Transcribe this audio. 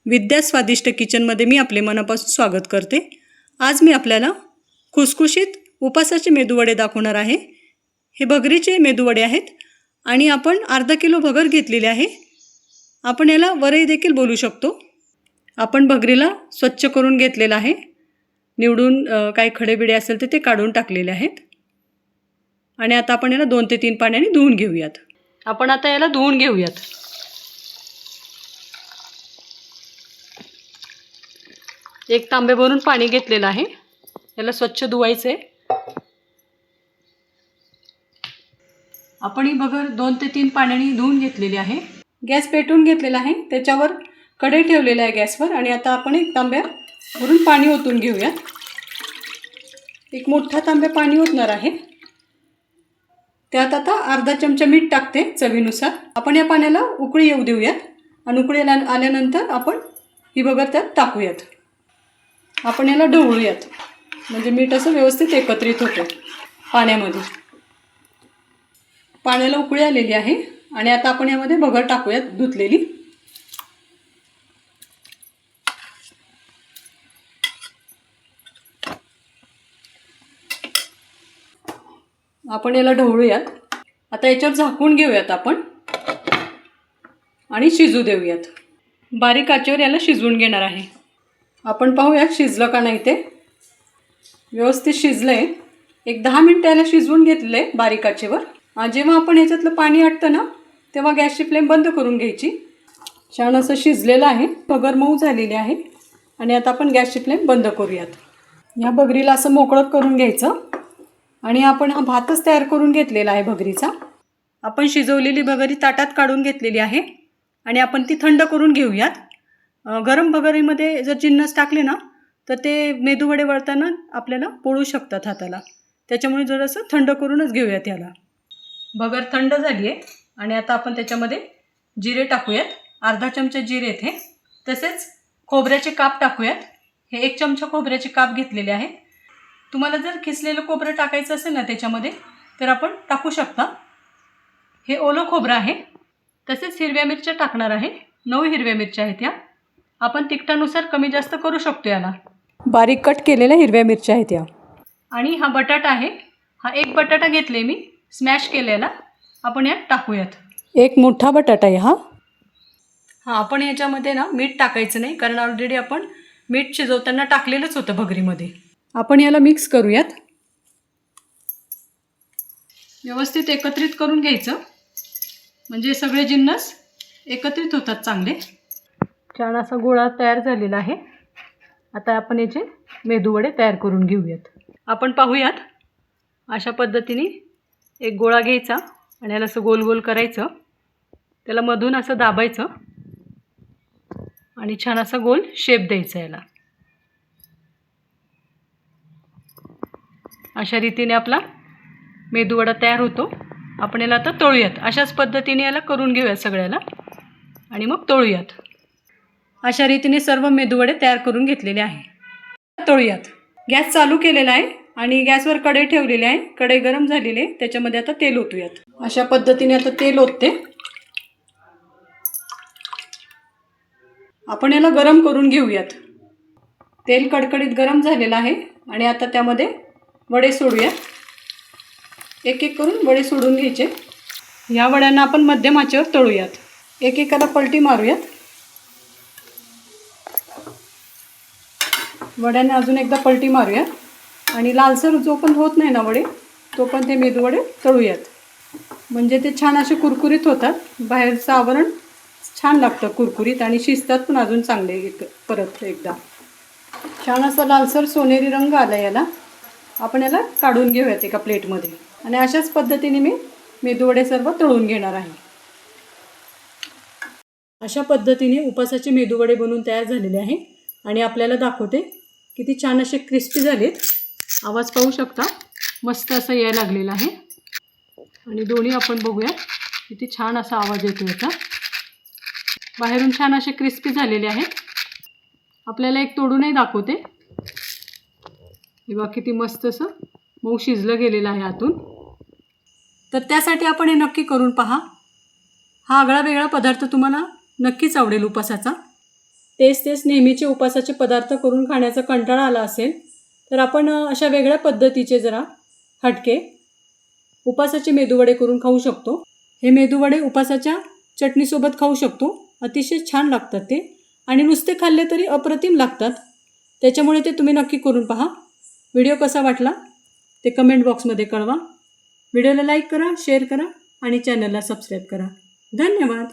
विद्या स्वादिष्ट किचनमध्ये मी आपले मनापासून स्वागत करते। आज मी आपल्याला खुसखुशीत उपासाचे मेदूवडे दाखवणार आहे। हे भगरीचे मेदूवडे आहेत आणि आपण अर्धा किलो भगर घेतलेली आहे। आपण याला वरई देखील बोलू शकतो। आपण भगरीला स्वच्छ करून घेतलेला आहे। निवडून काही खडेबिडे असेल तर ते काढून टाकलेले आहेत आणि आता आपण याला 2 ते 3 पाण्याने धुवून घेऊयात। आपण आता याला धुवून घेऊयात। एक तांबे भरून पाणी घेतलेलं आहे। याला स्वच्छ धुवायचे आहे। आपण ही भगर 2 ते 3 पाण्याने धुवून घेतलेली आहे। गॅस पेटवून घेतलेला आहे। त्याच्यावर कढई ठेवलेली आहे गॅसवर आणि आता आपण एक तांब्यावरून पाणी ओतून घेऊयात। एक मोठा तांबा पाणी ओतणार आहे। त्यात आता अर्धा चमचा मीठ टाकते चवीनुसार। आपण या पाण्याला उकळी येऊ देऊयात आणि उकळी आल्यानंतर आपण ही भगर त्यात टाकूयात। आपण याला ढवळूयात म्हणजे मीठ असं व्यवस्थित एकत्रित होते पाण्यामध्ये। पाण्याला उकळी आलेली आहे आणि आता आपण यामध्ये भगर टाकूयात धुतलेली। आपण याला ढवळूयात। आता याच्यावर झाकून घेऊयात आपण आणि शिजू देऊयात। बारीक आचेवर याला शिजवून घेणार आहे। आपण पाहूयात शिजलं का नाही ते। व्यवस्थित शिजलंय। एक 10 मिनिटं याला शिजवून घेतले बारीक आचेवर। जेव्हा आपण याच्यातलं पाणी आटतं ना तेव्हा गॅसची फ्लेम बंद करून घ्यायची। छान असं शिजलेलं आहे। भगर मऊ झालेली आहे आणि आता आपण गॅसची फ्लेम बंद करूयात। या भगरीला असं मोकळं करून घ्यायचं आणि आपण हा भातच तयार करून घेतलेला आहे भगरीचा। आपण शिजवलेली भगरी ताटात काढून घेतलेली आहे आणि आपण ती थंड करून घेऊयात। गरम भगरीमध्ये जर जिन्नस टाकले ना तर ते मेदूवडे वळताना आपल्याला पोळू शकतात हाताला। त्याच्यामुळे जरासं थंड करूनच घेऊयात याला। भगर थंड झाली आहे आणि आता आपण त्याच्यामध्ये जिरे टाकूयात। अर्धा चमचा जिरे हे। तसेच खोबऱ्याचे काप टाकूयात। हे 1 चमचा खोबऱ्याचे काप घेतलेले आहेत। तुम्हाला जर किसलेलं खोबरं टाकायचं असेल ना त्याच्यामध्ये तर आपण टाकू शकता। हे ओलं खोबरं आहे। तसेच हिरव्या मिरच्या टाकणार आहे। 9 हिरव्या मिरच्या आहेत या। आपण तिखटानुसार कमी जास्त करू शकतो याला। बारीक कट केलेल्या हिरव्या मिरच्या आहेत या। आणि हा बटाटा आहे। हा 1 बटाटा घेतले मी स्मॅश केलेला। आपण यात टाकूयात। एक मोठा बटाटा आहे हा। आपण याच्यामध्ये ना मीठ टाकायचं नाही कारण ऑलरेडी आपण मीठ शिजवताना टाकलेलंच होतं भगरीमध्ये। आपण याला मिक्स करूयात। व्यवस्थित एकत्रित करून घ्यायचं म्हणजे सगळे जिन्नस एकत्रित होतात चांगले। छान असा गोळा तयार झालेला आहे। आता आपण याचे मेदूवडे तयार करून घेऊयात। आपण पाहूयात अशा पद्धतीने एक गोळा घ्यायचा आणि याला असं गोल गोल करायचं। त्याला मधून असं दाबायचं आणि छान असा गोल शेप द्यायचा याला। अशा रीतीने आपला मेदूवडा तयार होतो। आपण याला आता तळूयात। अशाच पद्धतीने याला करून घेऊयात सगळ्याला आणि मग तळूयात। अशा रीतीने सर्व मेदूवडे तयार करून घेतलेले आहे। तळूयात। गॅस चालू केलेला आहे आणि गॅसवर कढई ठेवलेली आहे। कढई गरम झालेली आहे। त्याच्यामध्ये आता तेल ओतूयात। अशा पद्धतीने आता तेल ओतते। आपण याला गरम करून घेऊयात। तेल कडकडीत गरम झालेलं आहे आणि आता त्यामध्ये वडे सोडूयात। एक एक करून वडे सोडून घ्यायचे। या वड्यांना आपण मध्यम आचेवर तळूयात। एक एकाला पलटी मारूयात। वड्यांना अजून एकदा पलटी मारूयात आणि लालसर जो पण होत नाही ना वडे तो पण ते मेदूवडे तळूयात म्हणजे ते छान असे कुरकुरीत होतात। बाहेरचं आवरण छान लागतं कुरकुरीत आणि शिजतात पण अजून चांगले। परत एकदा छान असा लालसर सोनेरी रंग आला याला। आपण याला काढून घेऊयात एका प्लेटमध्ये आणि अशाच पद्धतीने मी मेदूवडे सर्व तळून घेणार आहे। अशा पद्धतीने उपासाचे मेदूवडे बनवून तयार झालेले आहे आणि आपल्याला दाखवते किती छान असे क्रिस्पी झालेत। आवाज पाहू शकता मस्त असं यायला लागलेला आहे आणि दोन्ही आपण बघूया किती छान असा आवाज येतो याचा। बाहेरून छान असे क्रिस्पी झालेले आहेत। आपल्याला एक तोडूनही दाखवते। हे बघा किती मस्त असं मऊ शिजलं गेलेलं आहे आतून। तर त्यासाठी आपण हे नक्की करून पहा। हा आगळा वेगळा पदार्थ तुम्हाला नक्कीच आवडेल उपासाचा। तेच तेच नेहमीचे उपासाचे पदार्थ करून खाण्याचा कंटाळा आला असेल तर आपण अशा वेगळ्या पद्धतीचे जरा हटके उपासाचे मेदूवडे करून खाऊ शकतो. हे मेदूवडे उपासाच्या चटणीसोबत खाऊ शकतो. अतिशय छान लागतात ते आणि नुसते खाल्ले तरी अप्रतिम लागतात. त्याच्यामुळे ते तुम्ही नक्की करून पहा. व्हिडिओ कसा वाटला ते कमेंट बॉक्समध्ये कळवा. व्हिडिओला लाईक करा, शेअर करा आणि चॅनलला सबस्क्राईब करा. धन्यवाद.